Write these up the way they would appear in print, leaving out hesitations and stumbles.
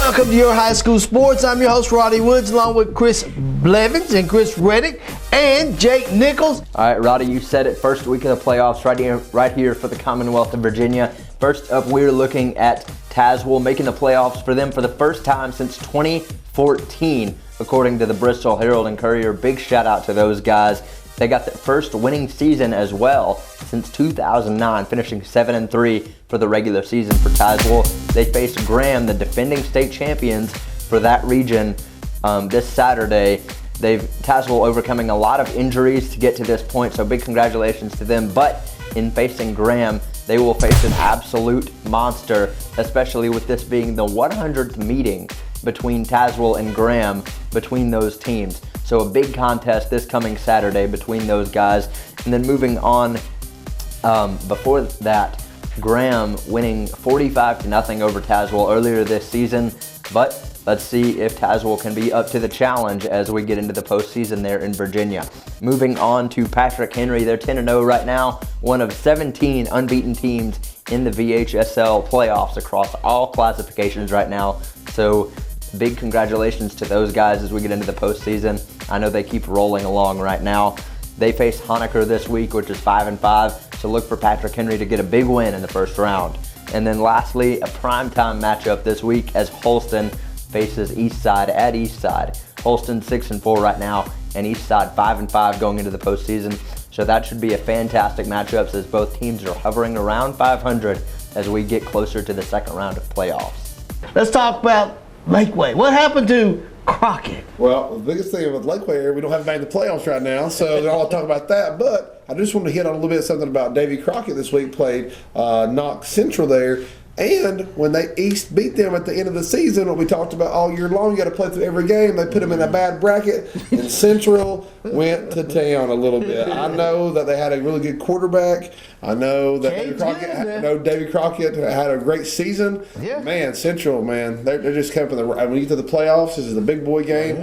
Welcome to Your High School Sports. I'm your host, Roddy Woods, along with Chris Blevins and Chris Reddick and Jake Nichols. All right, Roddy, you said it. First week of the playoffs right here for the Commonwealth of Virginia. First up, we're looking at Tazewell making the playoffs for them for the first time since 2014, according to the Bristol Herald and Courier. Big shout out to those guys. They got their first winning season as well since 2009, finishing 7-3 for the regular season for Tazewell. They face Graham, the defending state champions for that region, this Saturday. Tazewell overcoming a lot of injuries to get to this point, so big congratulations to them. But in facing Graham, they will face an absolute monster, especially with this being the 100th meeting between Tazewell and Graham between those teams. So a big contest this coming Saturday between those guys. And then moving on, before that, Graham winning 45-0 over Tazewell earlier this season. But let's see if Tazewell can be up to the challenge as we get into the postseason there in Virginia. Moving on to Patrick Henry, they're 10-0 right now, one of 17 unbeaten teams in the VHSL playoffs across all classifications right now. So big congratulations to those guys as we get into the postseason. I know they keep rolling along right now. They face Honaker this week, which is 5-5, so look for Patrick Henry to get a big win in the first round. And then lastly, a primetime matchup this week as Holston faces Eastside at Eastside. Holston 6-4 right now, and Eastside 5-5 going into the postseason. So that should be a fantastic matchup as both teams are hovering around 500 as we get closer to the second round of playoffs. Let's talk about Lakeway. What happened to Crockett? Well, the biggest thing with Lakeway, we don't have anybody in the playoffs right now, so they're all talking about that. But I just want to hit on a little bit of something about Davy Crockett this week. Played Knox Central there. And when they East beat them at the end of the season, what we talked about all year long, you got to play through every game. They put them in a bad bracket, and Central went to town a little bit. I know that they had a really good quarterback. I know that Davy Crockett had a great season. Yeah. Man, Central, man, they're just coming from the. When you get to the playoffs, this is a big boy game,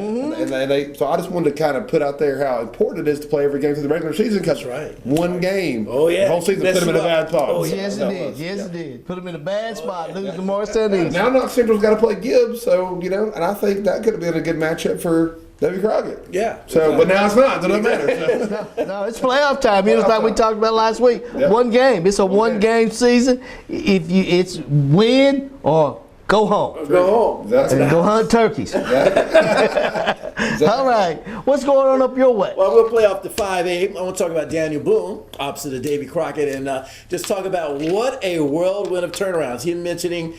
so I just wanted to kind of put out there how important it is to play every game through the regular season because one game, the whole season, put them in a bad spot. Oh, yes, it did. Yes, it did. Put them in a bad spot, lose to Morristown East. Now Knox Central's got to play Gibbs, so and I think that could have been a good matchup for Davy Crockett. Yeah. So, but now it's not. It doesn't matter. So. No, it's playoff time. It's like we talked about last week. Yep. One game. It's a one-game season. It's win or go home. Go home. Exactly. And go hunt turkeys. Exactly. All right. What's going on up your way? Well, we'll play off the 5A. I want to talk about Daniel Boone, opposite of Davy Crockett, and just talk about what a whirlwind of turnarounds. He mentioning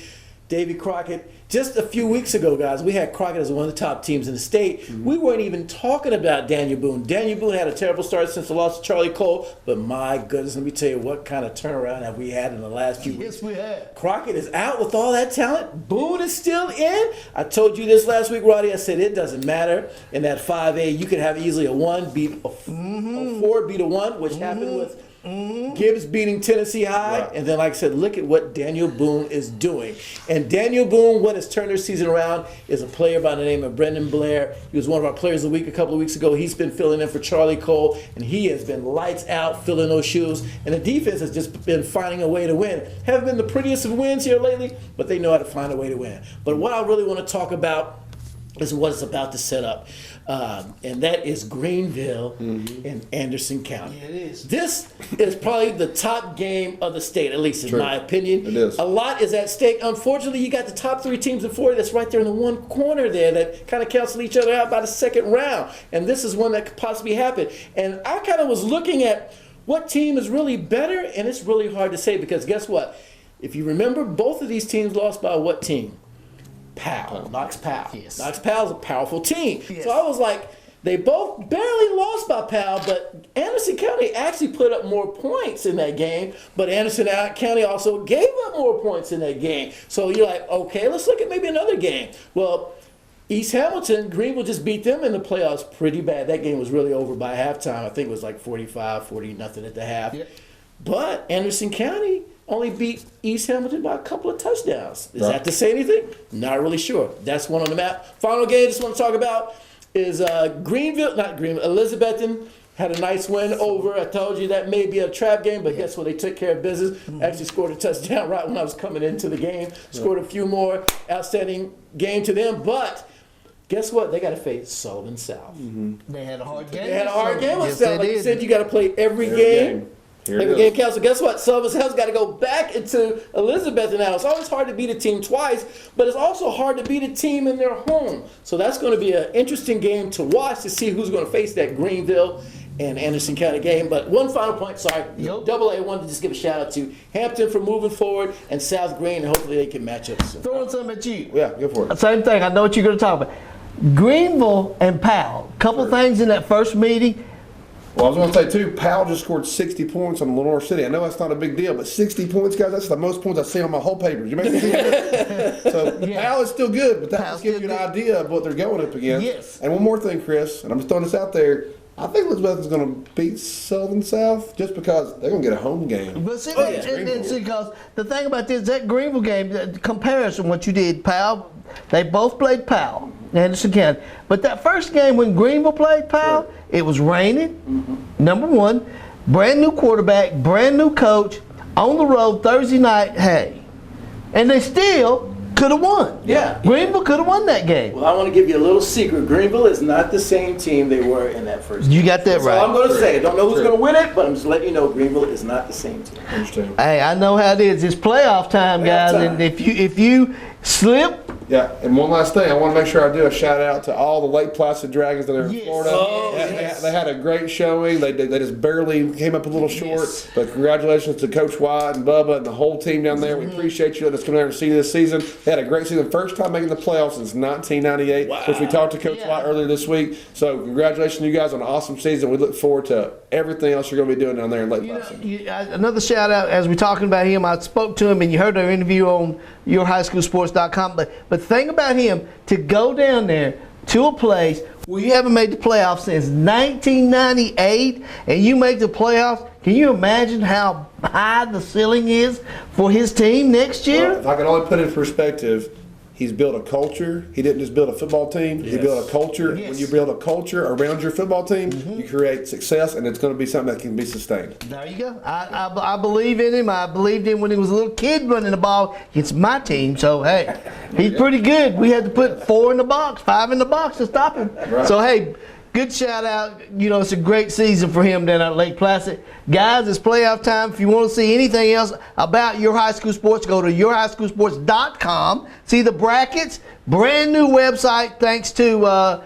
Davy Crockett. Just a few weeks ago, guys, we had Crockett as one of the top teams in the state. Mm-hmm. We weren't even talking about Daniel Boone. Daniel Boone had a terrible start since the loss to Charlie Cole, but my goodness, let me tell you what kind of turnaround have we had in the last few weeks. Yes, we have. Crockett is out with all that talent. Boone is still in. I told you this last week, Roddy. I said it doesn't matter. In that 5A, you could have easily a 1 beat a 4 beat a 1, which happened with Gibbs beating Tennessee High. Right. And then, like I said, look at what Daniel Boone is doing. And Daniel Boone, what has turned their season around, is a player by the name of Brendan Blair. He was one of our players of the week a couple of weeks ago. He's been filling in for Charlie Cole, and he has been lights out filling those shoes. And the defense has just been finding a way to win. Haven't been the prettiest of wins here lately, but they know how to find a way to win. But what I really want to talk about is what it's about to set up. And that is Greenville and Anderson County. Yeah, it is. This is probably the top game of the state, at least in my opinion. It is. A lot is at stake. Unfortunately, you got the top 3 teams in Florida that's right there in the one corner there that kind of cancel each other out by the second round. And this is one that could possibly happen. And I kind of was looking at what team is really better, and it's really hard to say because guess what? If you remember, both of these teams lost by what team? Powell, Knox Powell. Yes. Knox Powell's a powerful team. Yes. So I was like, they both barely lost by Powell, but Anderson County actually put up more points in that game, but Anderson County also gave up more points in that game. So you're like, okay, let's look at maybe another game. Well, East Hamilton, Greenville just beat them in the playoffs pretty bad. That game was really over by halftime. I think it was like 45-40 at the half. Yep. But Anderson County only beat East Hamilton by a couple of touchdowns. Is that to say anything? Not really sure. That's one on the map. Final game I just want to talk about is Elizabethton had a nice win over. I told you that may be a trap game, but guess what? They took care of business. Actually scored a touchdown right when I was coming into the game. Scored a few more. Outstanding game to them. But guess what? They got to face Sullivan South. They had a hard game. They had a hard game with Yes, South. they Like you did. said, you got to play every game. Here it Every is. game counts. So guess what? Sullivan South's got to go back into Elizabeth now. It's always hard to beat a team twice, but it's also hard to beat a team in their home. So that's going to be an interesting game to watch to see who's going to face that Greenville and Anderson County game. But one final point, sorry. Yep. Double A, wanted to just give a shout out to Hampton for moving forward and South Green, and hopefully they can match up soon. Throwing something at you. Yeah, go for it. Same thing. I know what you're going to talk about. Greenville and Powell. Couple things in that first meeting. Well, I was going to say, too, Powell just scored 60 points on Lenore City. I know that's not a big deal, but 60 points, guys, that's the most points I've seen on my whole papers. You make me feel good. So Powell is still good, but that Powell's just gives you still an good. idea of what they're going up against. Yes. And one more thing, Chris, and I'm just throwing this out there. I think Elizabeth is going to beat Southern South just because they're going to get a home game. But see, Greenville. see, because the thing about this, that Greenville game, the comparison, what you did, Powell, they both played Powell, Anderson County. But that first game when Greenville played Powell, Sure. it was raining, number one, brand new quarterback, brand new coach, on the road Thursday night, hey. And they still could have won. Yeah. Greenville could have won that game. Well, I want to give you a little secret. Greenville is not the same team they were in that first game. You got that That's all I'm right. going to say. I don't know who's True. going to win it, but I'm just letting you know Greenville is not the same team. Understand? Hey, I know how it is. It's playoff time, guys, Playoff time. and if you slip, Yeah, and one last thing, I want to make sure I do a shout out to all the Lake Placid Dragons that are in Yes. Florida. Oh, Yeah, yes. they had a great showing. They just barely came up a little short. Yes. But congratulations to Coach White and Bubba and the whole team down there. We appreciate you letting us come down and see you this season. They had a great season, first time making the playoffs since 1998, which we talked to Coach Yeah. White earlier this week. So congratulations to you guys on an awesome season. We look forward to everything else you're going to be doing down there in Lake Placid. Another shout out as we're talking about him. I spoke to him, and you heard our interview on yourhighschoolsports.com. But the thing about him, to go down there to a place where you haven't made the playoffs since 1998, and you make the playoffs, can you imagine how high the ceiling is for his team next year? Well, if I could only put it in perspective, he's built a culture. He didn't just build a football team. He Yes. built a culture. Yes. When you build a culture around your football team, you create success, and it's going to be something that can be sustained. There you go. I believe in him. I believed him when he was a little kid running the ball against my team. So, hey, he's pretty good. We had to put 4 in the box, 5 in the box to stop him. Right. So, hey, good shout out. You know, it's a great season for him down at Lake Placid. Guys, it's playoff time. If you want to see anything else about Your High School Sports, go to yourhighschoolsports.com. See the brackets. Brand new website thanks to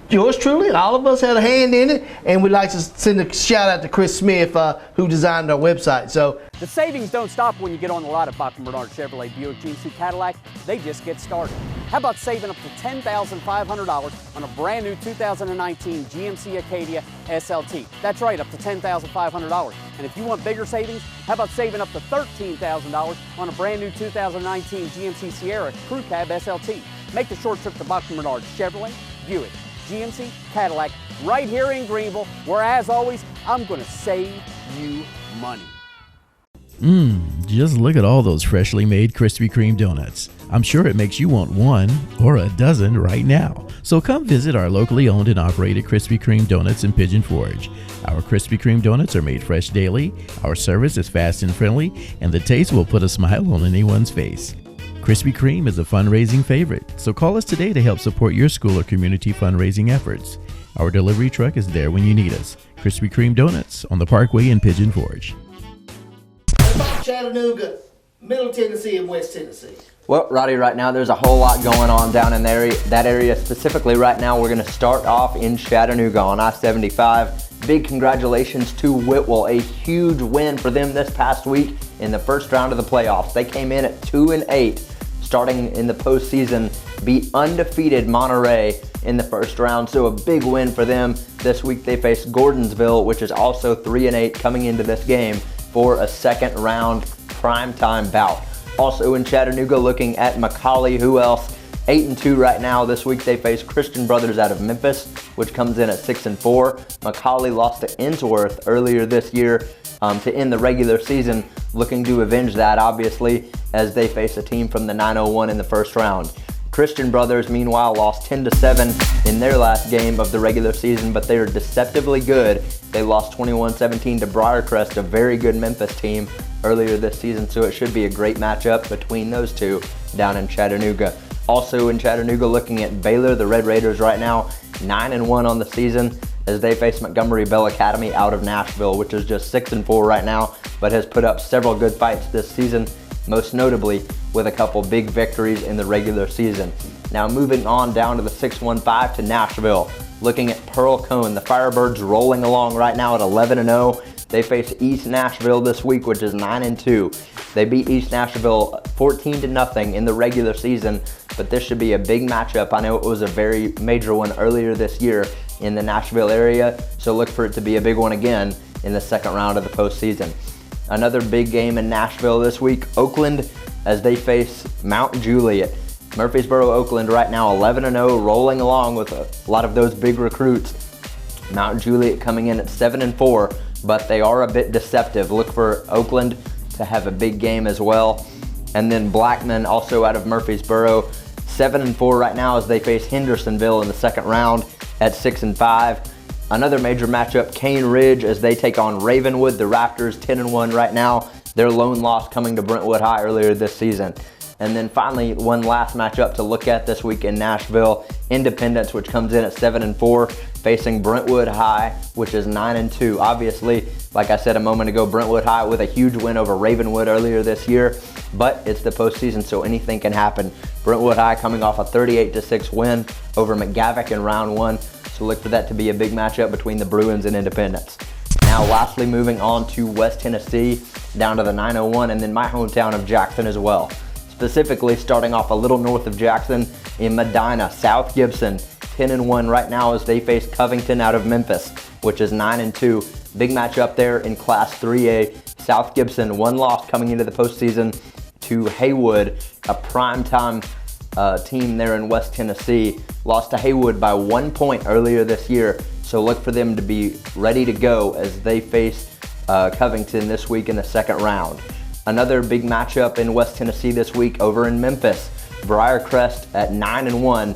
yours truly, and all of us had a hand in it, and we'd like to send a shout out to Chris Smith, who designed our website. So, The savings don't stop when you get on the lot at Bachman Bernard Chevrolet Buick GMC Cadillac. They just get started. How about saving up to $10,500 on a brand new 2019 GMC Acadia SLT? That's right, up to $10,500. And if you want bigger savings, how about saving up to $13,000 on a brand new 2019 GMC Sierra Crew Cab SLT? Make the short trip to Bachman Bernard Chevrolet Buick GMC Cadillac right here in Greenville, where, as always, I'm going to save you money. Just look at all those freshly made Krispy Kreme donuts. I'm sure it makes you want one or a dozen right now. So come visit our locally owned and operated Krispy Kreme donuts in Pigeon Forge. Our Krispy Kreme donuts are made fresh daily, our service is fast and friendly, and the taste will put a smile on anyone's face. Krispy Kreme is a fundraising favorite, so call us today to help support your school or community fundraising efforts. Our delivery truck is there when you need us. Krispy Kreme Donuts on the Parkway in Pigeon Forge. Chattanooga, Middle Tennessee, and West Tennessee. Well, Roddy, right now there's a whole lot going on down in that area. Specifically right now, we're going to start off in Chattanooga on I-75. Big congratulations to Whitwell, a huge win for them this past week in the first round of the playoffs. They came in at 2-8, starting in the postseason, beat undefeated Monterey in the first round, so a big win for them. This week they face Gordonsville, which is also 3-8 coming into this game for a second round primetime bout. Also in Chattanooga, looking at McCallie, who else? 8-2 right now. This week they face Christian Brothers out of Memphis, which comes in at 6-4. McCallie lost to Innsworth earlier this year to end the regular season, looking to avenge that, obviously, as they face a team from the 901 in the first round. Christian Brothers, meanwhile, lost 10-7 in their last game of the regular season, but they are deceptively good. They lost 21-17 to Briarcrest, a very good Memphis team, earlier this season, so it should be a great matchup between those two down in Chattanooga. Also in Chattanooga, looking at Baylor, the Red Raiders right now 9-1 on the season as they face Montgomery Bell Academy out of Nashville, which is just 6-4 right now, but has put up several good fights this season, most notably with a couple big victories in the regular season. Now moving on down to the 615 to Nashville, looking at Pearl Cone, the Firebirds rolling along right now at 11-0. They face East Nashville this week, which is 9-2. They beat East Nashville 14-0 in the regular season, but this should be a big matchup. I know it was a very major one earlier this year in the Nashville area, so look for it to be a big one again in the second round of the postseason. Another big game in Nashville this week, Oakland, as they face Mount Juliet. Murfreesboro, Oakland right now 11-0, rolling along with a lot of those big recruits. Mount Juliet coming in at 7-4, but they are a bit deceptive. Look for Oakland to have a big game as well. And then Blackman, also out of Murfreesboro, 7-4 right now as they face Hendersonville in the second round at 6-5. Another major matchup, Cane Ridge, as they take on Ravenwood. The Raptors 10-1 right now. Their lone loss coming to Brentwood High earlier this season. And then finally, one last matchup to look at this week in Nashville, Independence, which comes in at 7-4, facing Brentwood High, which is 9-2. Obviously, like I said a moment ago, Brentwood High with a huge win over Ravenwood earlier this year, but it's the postseason, so anything can happen. Brentwood High coming off a 38-6 win over McGavock in round one, so look for that to be a big matchup between the Bruins and Independence. Now, lastly, moving on to West Tennessee, down to the 901, and then my hometown of Jackson as well. Specifically, starting off a little north of Jackson in Medina, South Gibson, 10-1 right now as they face Covington out of Memphis, which is 9-2. Big matchup there in Class 3A. South Gibson, one loss coming into the postseason to Haywood, a primetime team there in West Tennessee. Lost to Haywood by 1 point earlier this year, so look for them to be ready to go as they face Covington this week in the second round. Another big matchup in West Tennessee this week over in Memphis. Briarcrest at 9-1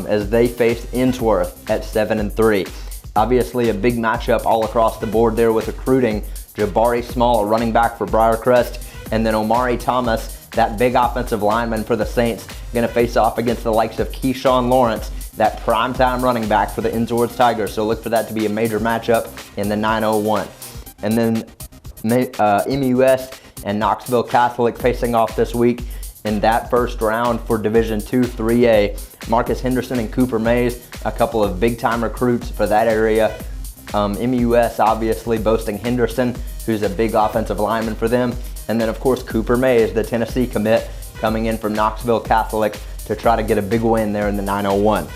as they face Innsworth at 7-3. Obviously a big matchup all across the board there with recruiting. Jabari Small, a running back for Briarcrest, and then Omari Thomas, that big offensive lineman for the Saints, going to face off against the likes of Keyshawn Lawrence, that primetime running back for the Innsworth Tigers. So look for that to be a major matchup in the 901. And then MUS and Knoxville Catholic facing off this week in that first round for Division II 3A. Marcus Henderson and Cooper Mays, a couple of big-time recruits for that area. MUS obviously boasting Henderson, who's a big offensive lineman for them. And then, of course, Cooper Mays, the Tennessee commit, coming in from Knoxville Catholic to try to get a big win there in the 901.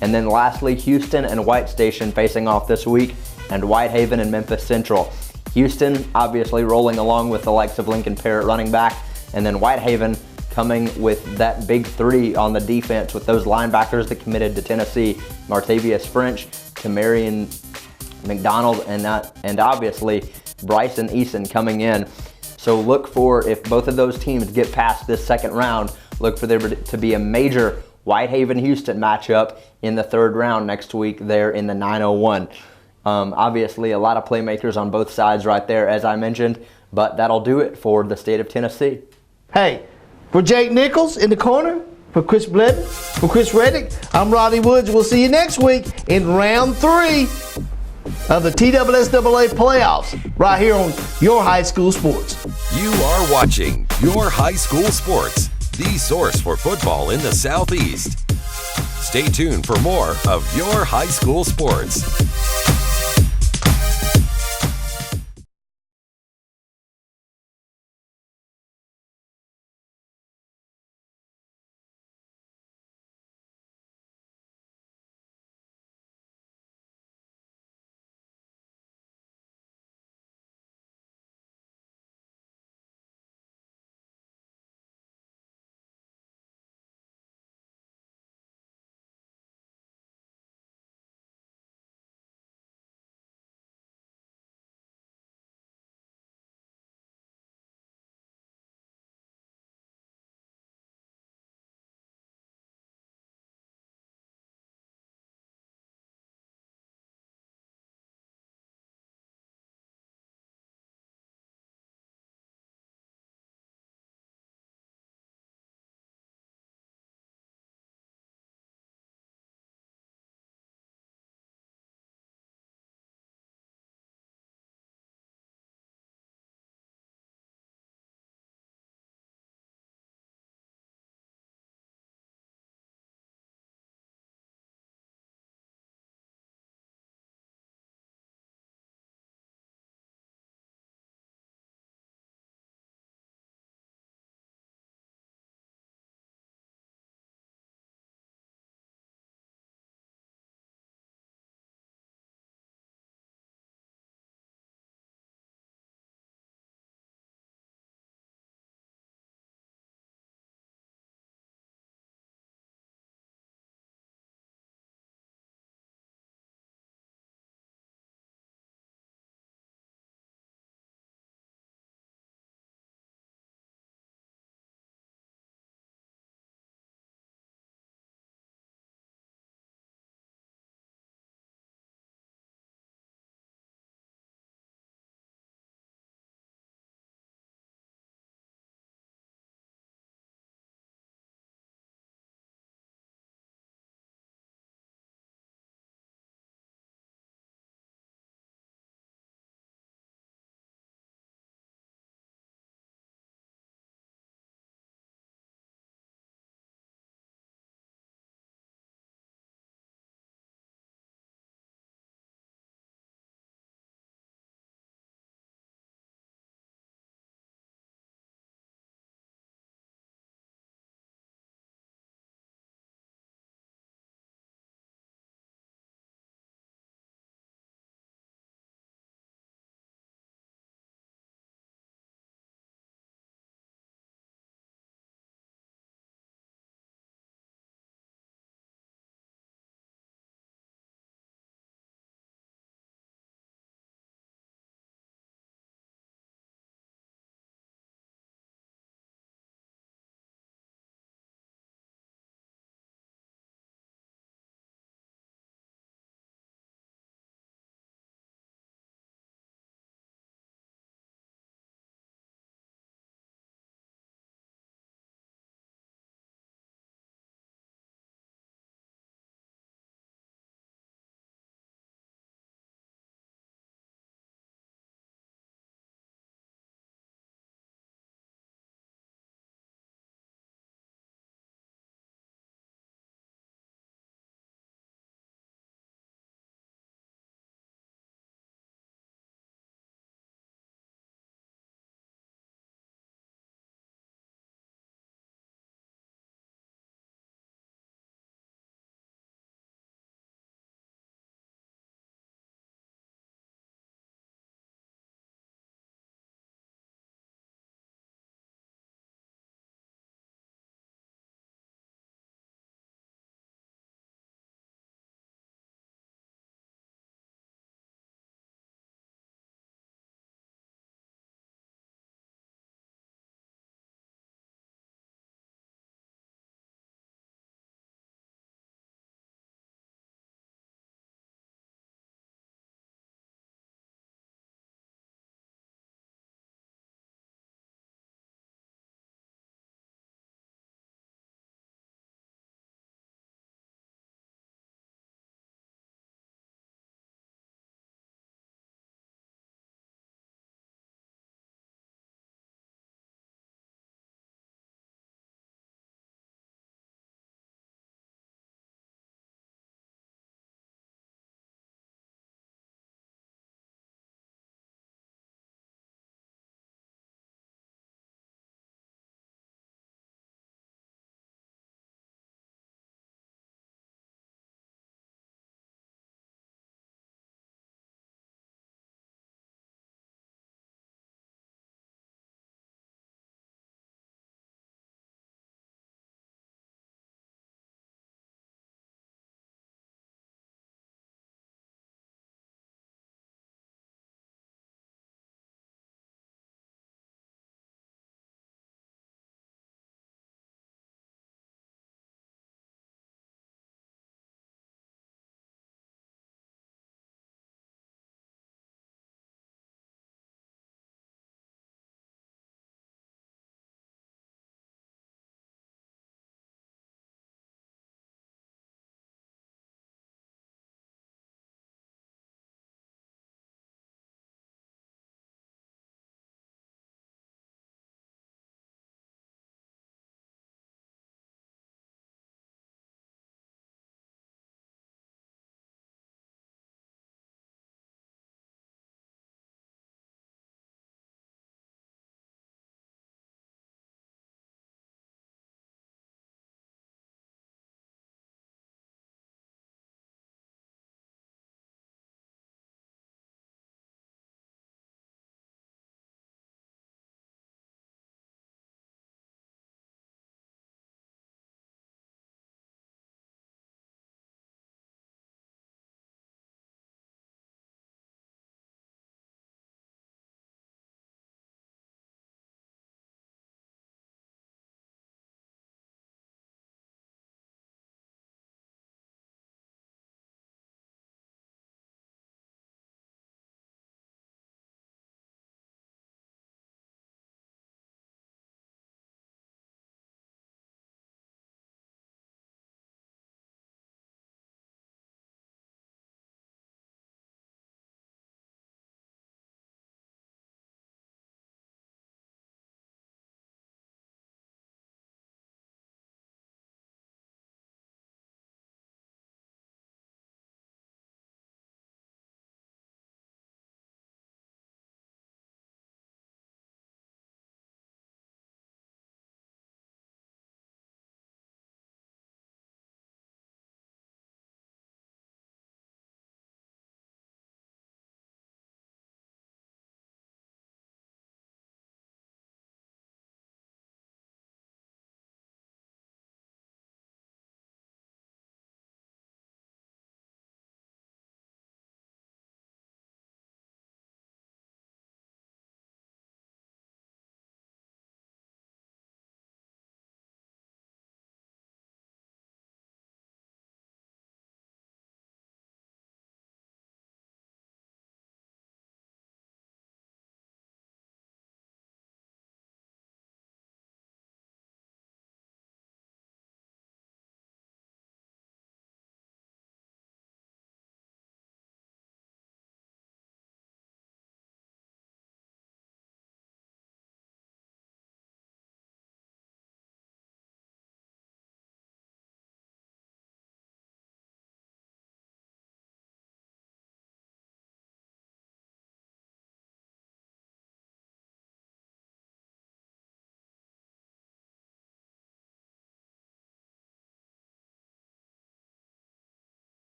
And then lastly, Houston and White Station facing off this week, and Whitehaven and Memphis Central. Houston obviously rolling along with the likes of Lincoln Parrott running back, and then Whitehaven coming with that big three on the defense with those linebackers that committed to Tennessee, Martavius French, Tamarian McDonald, and obviously Bryson Eason coming in. So look for, if both of those teams get past this second round, look for there to be a major Whitehaven-Houston matchup in the third round next week there in the 901. Obviously, a lot of playmakers on both sides right there, as I mentioned, but that'll do it for the state of Tennessee. Hey, for Jake Nichols in the corner, for Chris Blevins, for Chris Reddick, I'm Rodney Woods. We'll see you next week in round 3 of the TSSAA playoffs right here on Your High School Sports. You are watching Your High School Sports, the source for football in the Southeast. Stay tuned for more of Your High School Sports.